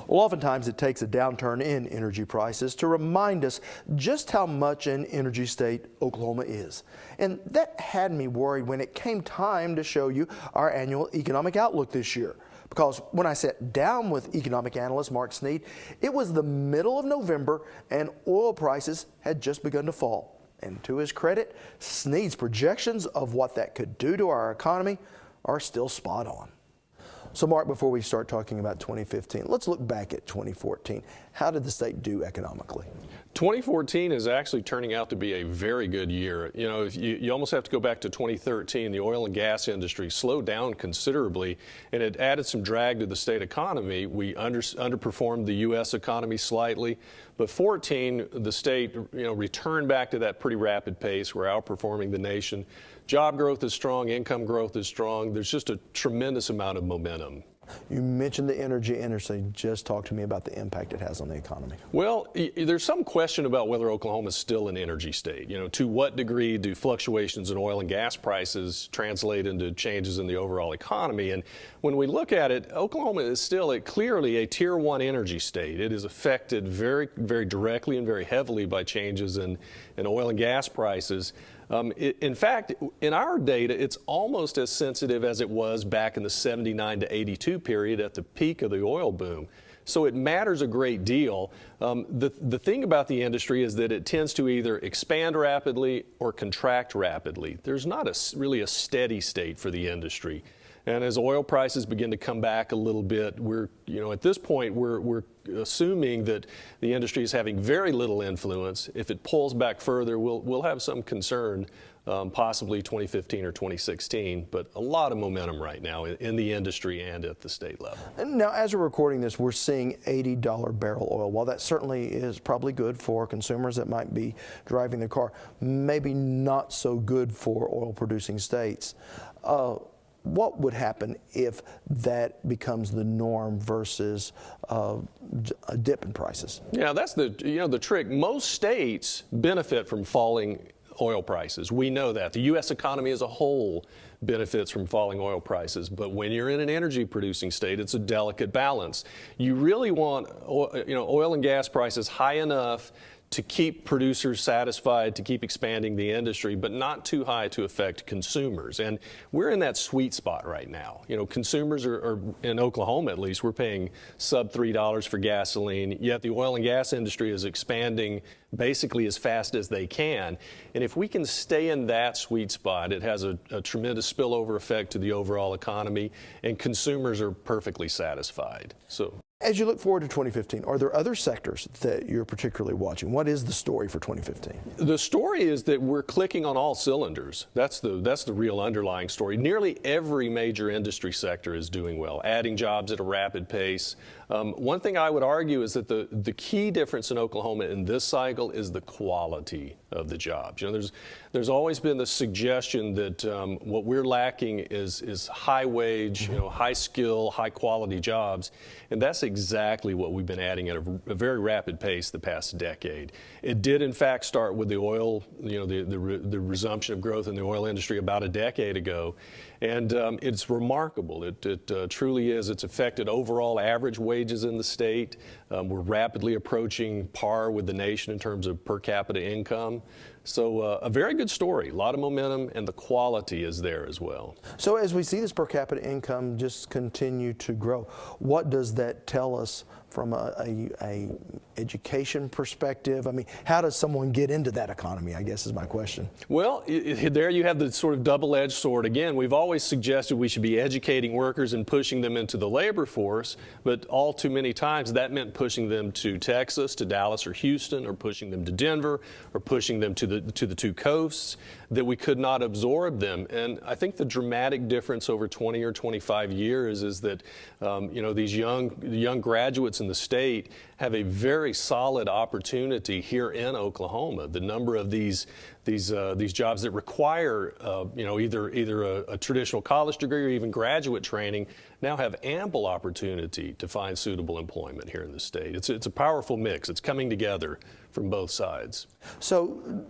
Well, oftentimes it takes a downturn in energy prices to remind us just how much an energy state Oklahoma is. And that had me worried when it came time to show you our annual economic outlook this year. Because when I sat down with economic analyst Mark Snead, it was the middle of November and oil prices had just begun to fall. And to his credit, Snead's projections of what that could do to our economy are still spot on. So Mark, before we start talking about 2015, let's look back at 2014. How did the state do economically? 2014 is actually turning out to be a very good year. You know, you almost have to go back to 2013. The oil and gas industry slowed down considerably, and it added some drag to the state economy. We underperformed the U.S. economy slightly, but 14, the state, returned back to that pretty rapid pace. We're outperforming the nation. Job growth is strong, income growth is strong. There's just a tremendous amount of momentum. You mentioned the energy industry. Just talk to me about the impact it has on the economy. Well, there's some question about whether Oklahoma is still an energy state. To what degree do fluctuations in oil and gas prices translate into changes in the overall economy? And when we look at it, Oklahoma is still clearly a Tier 1 energy state. It is affected very, very directly and very heavily by changes in oil and gas prices. In fact, in our data, it's almost as sensitive as it was back in the 79 to 82 period at the peak of the oil boom. So it matters a great deal. The thing about the industry is that it tends to either expand rapidly or contract rapidly. There's not really a steady state for the industry. And as oil prices begin to come back a little bit, at this point, we're assuming that the industry is having very little influence. If it pulls back further, we'll have some concern, possibly 2015 or 2016, but a lot of momentum right now in the industry and at the state level. And now, as we're recording this, we're seeing $80 barrel oil. While that certainly is probably good for consumers that might be driving their car, maybe not so good for oil-producing states. What would happen if that becomes the norm versus a dip in prices? Yeah, that's the trick. Most states benefit from falling oil prices. We know that. The U.S. economy as a whole benefits from falling oil prices. But when you're in an energy producing state, it's a delicate balance. You really want oil and gas prices high enough to keep producers satisfied, to keep expanding the industry, but not too high to affect consumers. And we're in that sweet spot right now. Consumers are in Oklahoma at least, we're paying sub $3 for gasoline, yet the oil and gas industry is expanding basically as fast as they can. And if we can stay in that sweet spot, it has a tremendous spillover effect to the overall economy, and consumers are perfectly satisfied. As you look forward to 2015, are there other sectors that you're particularly watching? What is the story for 2015? The story is that we're clicking on all cylinders. That's the real underlying story. Nearly every major industry sector is doing well, adding jobs at a rapid pace. One thing I would argue is that the key difference in Oklahoma in this cycle is the quality of the jobs. There's always been the suggestion that what we're lacking is high wage, high skill, high quality jobs, and that's exactly what we've been adding at a very rapid pace the past decade. It did in fact start with the oil, the resumption of growth in the oil industry about a decade ago, and it's remarkable. It truly is. It's affected overall average wages in the state. We're rapidly approaching par with the nation in terms of per capita income. So a very good story, a lot of momentum, and the quality is there as well. So as we see this per capita income just continue to grow, what does that tell us from a education perspective? I mean, how does someone get into that economy, I guess is my question. Well, there you have the sort of double-edged sword. Again, we've always suggested we should be educating workers and pushing them into the labor force, but all too many times that meant pushing them to Texas, to Dallas or Houston, or pushing them to Denver, or pushing them to the two coasts, that we could not absorb them. And I think the dramatic difference over 20 or 25 years is that these young graduates in the state have a very solid opportunity here in Oklahoma. The number of these jobs that require either a traditional college degree or even graduate training now have ample opportunity to find suitable employment here in the state. It's a powerful mix. It's coming together from both sides. So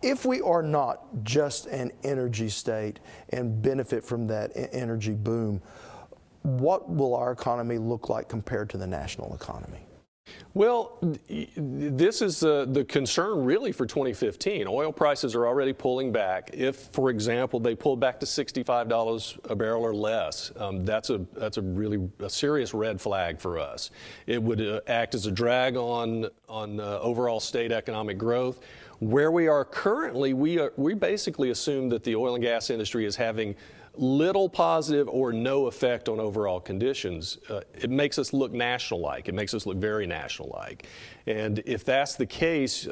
if we are not just an energy state and benefit from that energy boom, what will our economy look like compared to the national economy? Well, this is the concern really for 2015. Oil prices are already pulling back. If, for example, they pull back to $65 a barrel or less, that's a really serious red flag for us. It would act as a drag on overall state economic growth. Where we are currently, we basically assume that the oil and gas industry is having little positive or no effect on overall conditions. It makes us look national-like. It makes us look very national-like. And if that's the case,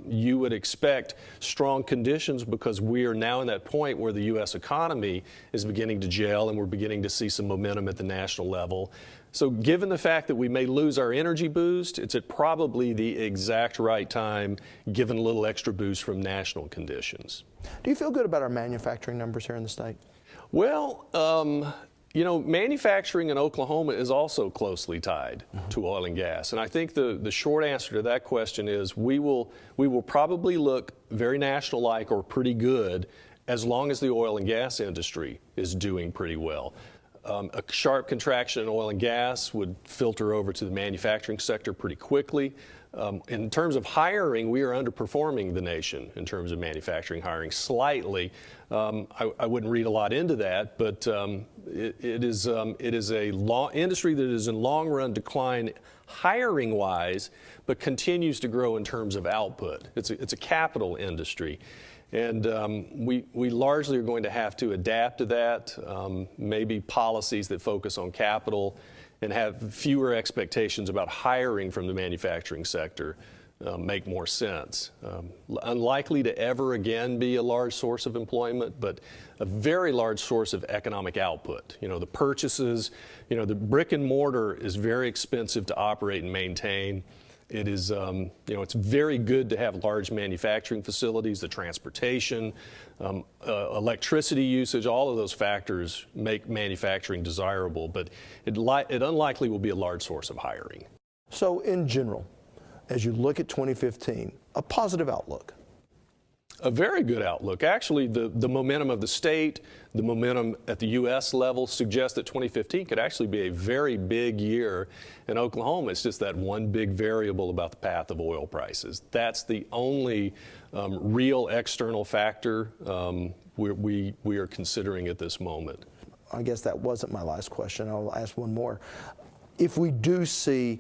you would expect strong conditions because we are now in that point where the U.S. economy is beginning to gel and we're beginning to see some momentum at the national level. So given the fact that we may lose our energy boost, it's at probably the exact right time, given a little extra boost from national conditions. Do you feel good about our manufacturing numbers here in the state? Well, you know, manufacturing in Oklahoma is also closely tied to oil and gas. And I think the short answer to that question is we will probably look very national-like or pretty good as long as the oil and gas industry is doing pretty well. A sharp contraction in oil and gas would filter over to the manufacturing sector pretty quickly. In terms of hiring, we are underperforming the nation in terms of manufacturing hiring slightly. I wouldn't read a lot into that, but it is a industry that is in long-run decline hiring-wise, but continues to grow in terms of output. It's a capital industry. And we largely are going to have to adapt to that, maybe policies that focus on capital and have fewer expectations about hiring from the manufacturing sector make more sense. Unlikely to ever again be a large source of employment, but a very large source of economic output. You know, the purchases, you know, the brick and mortar is very expensive to operate and maintain. It is, you know, it's very good to have large manufacturing facilities, the transportation, electricity usage, all of those factors make manufacturing desirable, but it unlikely will be a large source of hiring. So in general, as you look at 2015, a positive outlook? A very good outlook. Actually, the momentum of the state, the momentum at the U.S. level suggests that 2015 could actually be a very big year in Oklahoma. It's just that one big variable about the path of oil prices. That's the only real external factor we are considering at this moment. I guess that wasn't my last question. I'll ask one more. If we do see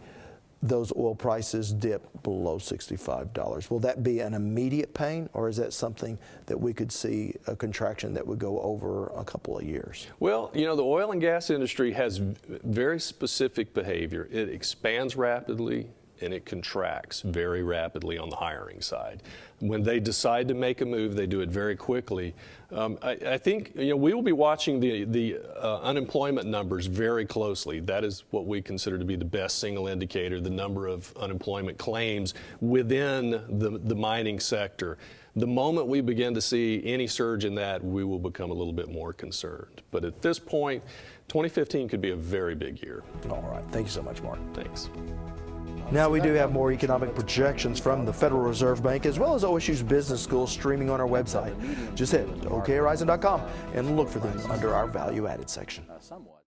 those oil prices dip below $65, will that be an immediate pain, or is that something that we could see a contraction that would go over a couple of years? Well, you know, the oil and gas industry has very specific behavior. It expands rapidly and it contracts very rapidly on the hiring side. When they decide to make a move, they do it very quickly. I think, you know, we will be watching the unemployment numbers very closely. That is what we consider to be the best single indicator, the number of unemployment claims within the mining sector. The moment we begin to see any surge in that, we will become a little bit more concerned. But at this point, 2015 could be a very big year. All right. Thank you so much, Mark. Thanks. Now we do have more economic projections from the Federal Reserve Bank as well as OSU's business school streaming on our website. Just head to okhorizon.com and look for them under our value added section.